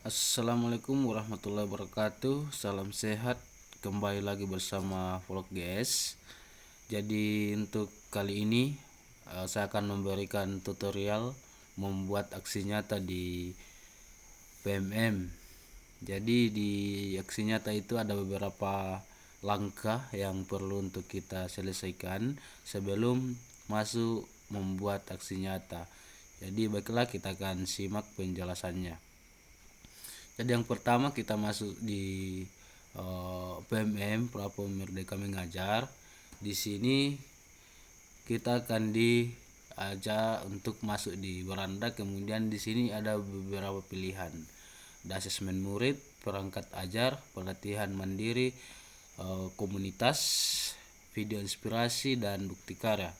Assalamualaikum warahmatullahi wabarakatuh. Salam sehat. Kembali lagi bersama Vlog GS. Jadi untuk kali ini saya akan memberikan tutorial membuat aksi nyata di PMM. Jadi di aksi nyata itu ada beberapa langkah yang perlu untuk kita selesaikan sebelum masuk membuat aksi nyata. Jadi baiklah, kita akan simak penjelasannya. Jadi yang pertama, kita masuk di PMM Platform Merdeka Mengajar. Di sini kita akan diajak untuk masuk di beranda. Kemudian di sini ada beberapa pilihan. Ada asesmen murid, perangkat ajar, pelatihan mandiri, komunitas, video inspirasi, dan bukti karya.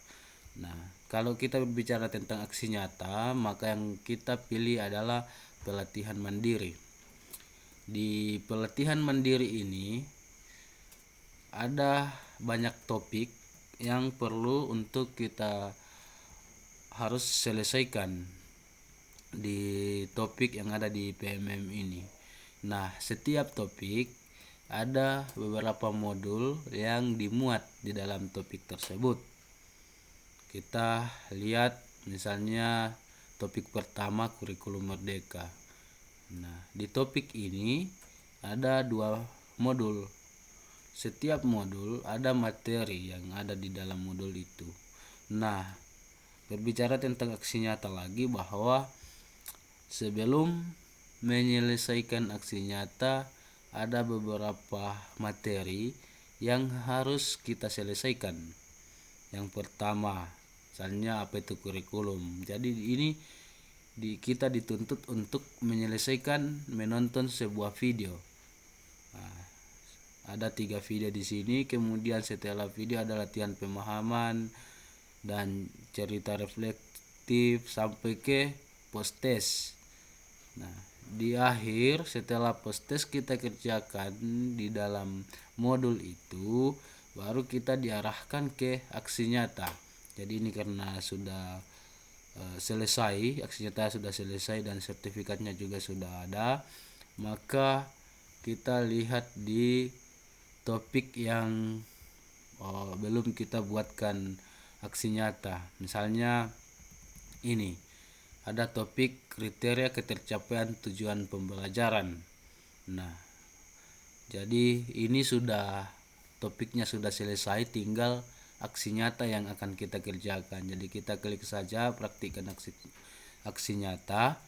Nah, kalau kita berbicara tentang aksi nyata, maka yang kita pilih adalah pelatihan mandiri. Di pelatihan mandiri ini ada banyak topik yang perlu untuk kita harus selesaikan di topik yang ada di PMM ini. Nah, setiap topik ada beberapa modul yang dimuat di dalam topik tersebut. Kita lihat misalnya topik pertama, kurikulum merdeka. Nah, di topik ini ada 2 modul. Setiap modul ada materi yang ada di dalam modul itu. Nah, berbicara tentang aksi nyata lagi, bahwa sebelum menyelesaikan aksi nyata ada beberapa materi yang harus kita selesaikan. Yang pertama, misalnya apa itu kurikulum. Jadi ini kita dituntut untuk menyelesaikan menonton sebuah video. Nah, ada 3 video di sini. Kemudian setelah video ada latihan pemahaman dan cerita reflektif sampai ke post test. Nah, di akhir setelah post test kita kerjakan di dalam modul itu, baru kita diarahkan ke aksi nyata. Jadi ini karena sudah selesai, aksi nyata sudah selesai dan sertifikatnya juga sudah ada, maka kita lihat di topik yang belum kita buatkan aksi nyata. Misalnya ini ada topik kriteria ketercapaian tujuan pembelajaran. Nah, jadi ini sudah topiknya sudah selesai, tinggal aksi nyata yang akan kita kerjakan. Jadi kita klik saja praktikkan aksi nyata.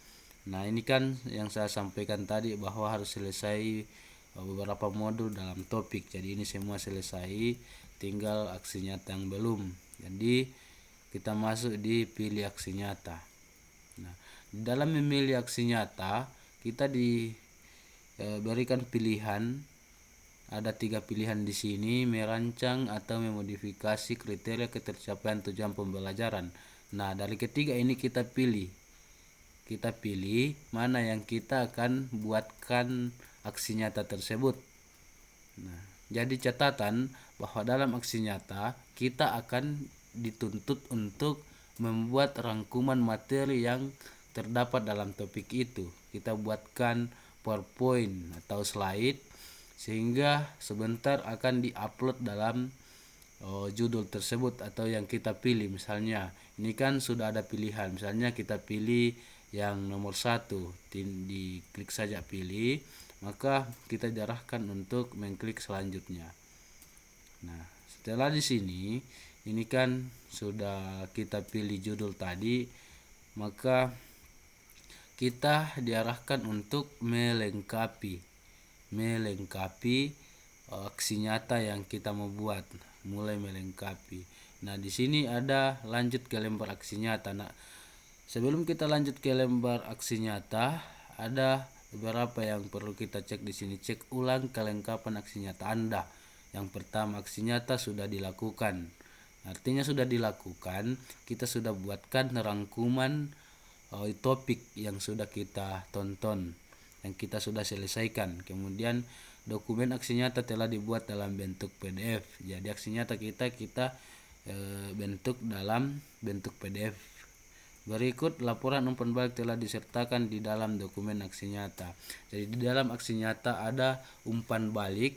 Nah, ini kan yang saya sampaikan tadi bahwa harus selesai beberapa modul dalam topik. Jadi ini semua selesai, tinggal aksi nyata yang belum. Jadi kita masuk di pilih aksi nyata. Nah, dalam memilih aksi nyata kita diberikan pilihan. Ada 3 pilihan di sini: merancang atau memodifikasi kriteria ketercapaian tujuan pembelajaran. Nah, dari ketiga ini kita pilih mana yang kita akan buatkan aksi nyata tersebut. Nah, jadi catatan bahwa dalam aksi nyata kita akan dituntut untuk membuat rangkuman materi yang terdapat dalam topik itu. Kita buatkan PowerPoint atau slide sehingga sebentar akan diupload dalam judul tersebut atau yang kita pilih. Misalnya ini kan sudah ada pilihan, misalnya kita pilih yang nomor 1, diklik saja pilih, maka kita diarahkan untuk mengklik selanjutnya. Nah, setelah di sini ini kan sudah kita pilih judul tadi, maka kita diarahkan untuk melengkapi aksi nyata yang kita mau buat, mulai melengkapi. Nah, di sini ada lanjut ke lembar aksi nyata. Nah, sebelum kita lanjut ke lembar aksi nyata, ada beberapa yang perlu kita cek di sini. Cek ulang kelengkapan aksi nyata Anda. Yang pertama, aksi nyata sudah dilakukan. Artinya sudah dilakukan, kita sudah buatkan rangkuman topik yang sudah kita tonton, yang kita sudah selesaikan. Kemudian dokumen aksi nyata telah dibuat dalam bentuk PDF. Jadi aksi nyata kita bentuk dalam bentuk PDF. Berikut laporan umpan balik telah disertakan di dalam dokumen aksi nyata. Jadi di dalam aksi nyata ada umpan balik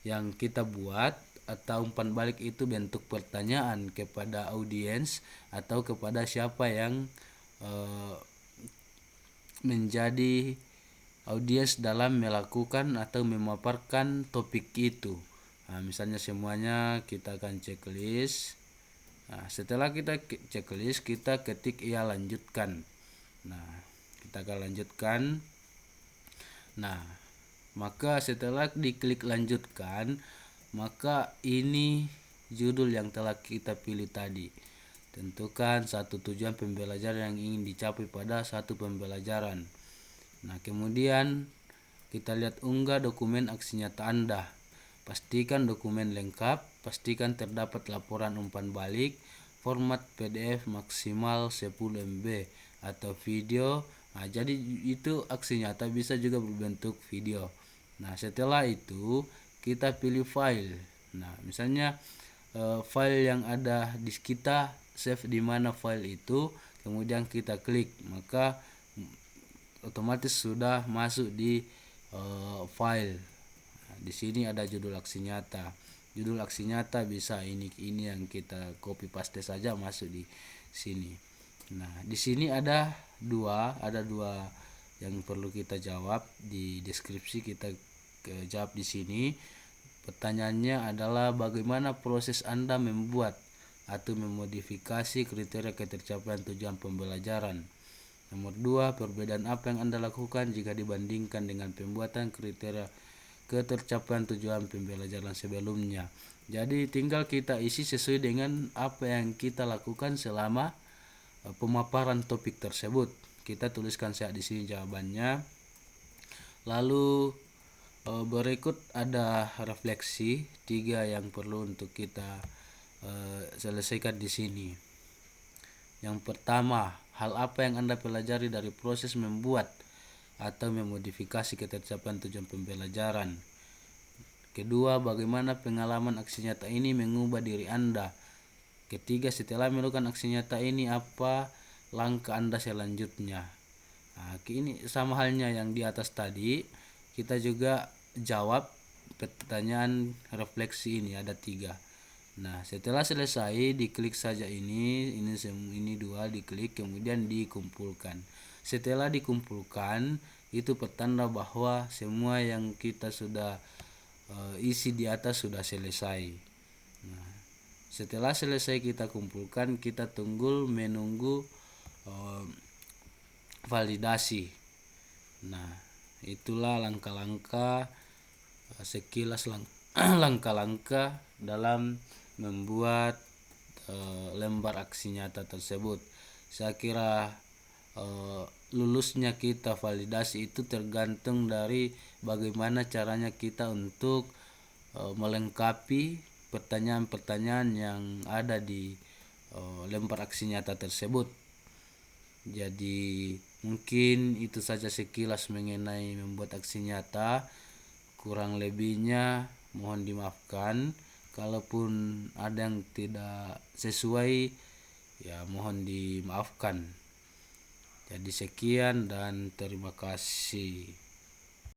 yang kita buat, atau umpan balik itu bentuk pertanyaan kepada audiens atau kepada siapa yang menjadi audiens dalam melakukan atau memaparkan topik itu. Nah, misalnya semuanya kita akan checklist. Nah, setelah kita checklist, kita ketik ia lanjutkan. Nah, kita akan lanjutkan. Nah, maka setelah diklik lanjutkan, maka ini judul yang telah kita pilih tadi. Tentukan satu tujuan pembelajaran yang ingin dicapai pada satu pembelajaran. Nah, kemudian kita lihat unggah dokumen aksi nyata Anda. Pastikan dokumen lengkap, pastikan terdapat laporan umpan balik, format PDF maksimal 10 MB atau video. Nah, jadi itu aksi nyata bisa juga berbentuk video. Nah, setelah itu kita pilih file. Nah, misalnya file yang ada di kita save di mana file itu, kemudian kita klik, maka otomatis sudah masuk di file. Di sini ada judul aksi nyata. Judul aksi nyata bisa ini yang kita copy paste saja masuk di sini. Nah, di sini ada dua yang perlu kita jawab di deskripsi, kita jawab di sini. Pertanyaannya adalah bagaimana proses Anda membuat atau memodifikasi kriteria ketercapaian tujuan pembelajaran. Nomor 2, perbedaan apa yang Anda lakukan jika dibandingkan dengan pembuatan kriteria ketercapaian tujuan pembelajaran sebelumnya. Jadi tinggal kita isi sesuai dengan apa yang kita lakukan selama pemaparan topik tersebut. Kita tuliskan saja di sini jawabannya. Lalu berikut ada refleksi 3 yang perlu untuk kita selesaikan di sini. Yang pertama, hal apa yang Anda pelajari dari proses membuat atau memodifikasi ketercapaian tujuan pembelajaran. Kedua, bagaimana pengalaman aksi nyata ini mengubah diri Anda. Ketiga, setelah melakukan aksi nyata ini, apa langkah Anda selanjutnya. Nah, ini sama halnya yang di atas tadi, kita juga jawab pertanyaan refleksi ini, ada 3. Nah, setelah selesai diklik saja ini 2 diklik, kemudian dikumpulkan. Setelah dikumpulkan, itu pertanda bahwa semua yang kita sudah isi di atas sudah selesai. Nah, setelah selesai kita kumpulkan, kita menunggu validasi. Nah, itulah langkah-langkah sekilas langkah-langkah dalam membuat lembar aksi nyata tersebut. Saya kira lulusnya kita validasi itu tergantung dari bagaimana caranya kita untuk melengkapi pertanyaan-pertanyaan yang ada di lembar aksi nyata tersebut. Jadi mungkin itu saja sekilas mengenai membuat aksi nyata. Kurang lebihnya mohon dimaafkan. Kalaupun ada yang tidak sesuai, ya mohon dimaafkan. Jadi sekian dan terima kasih.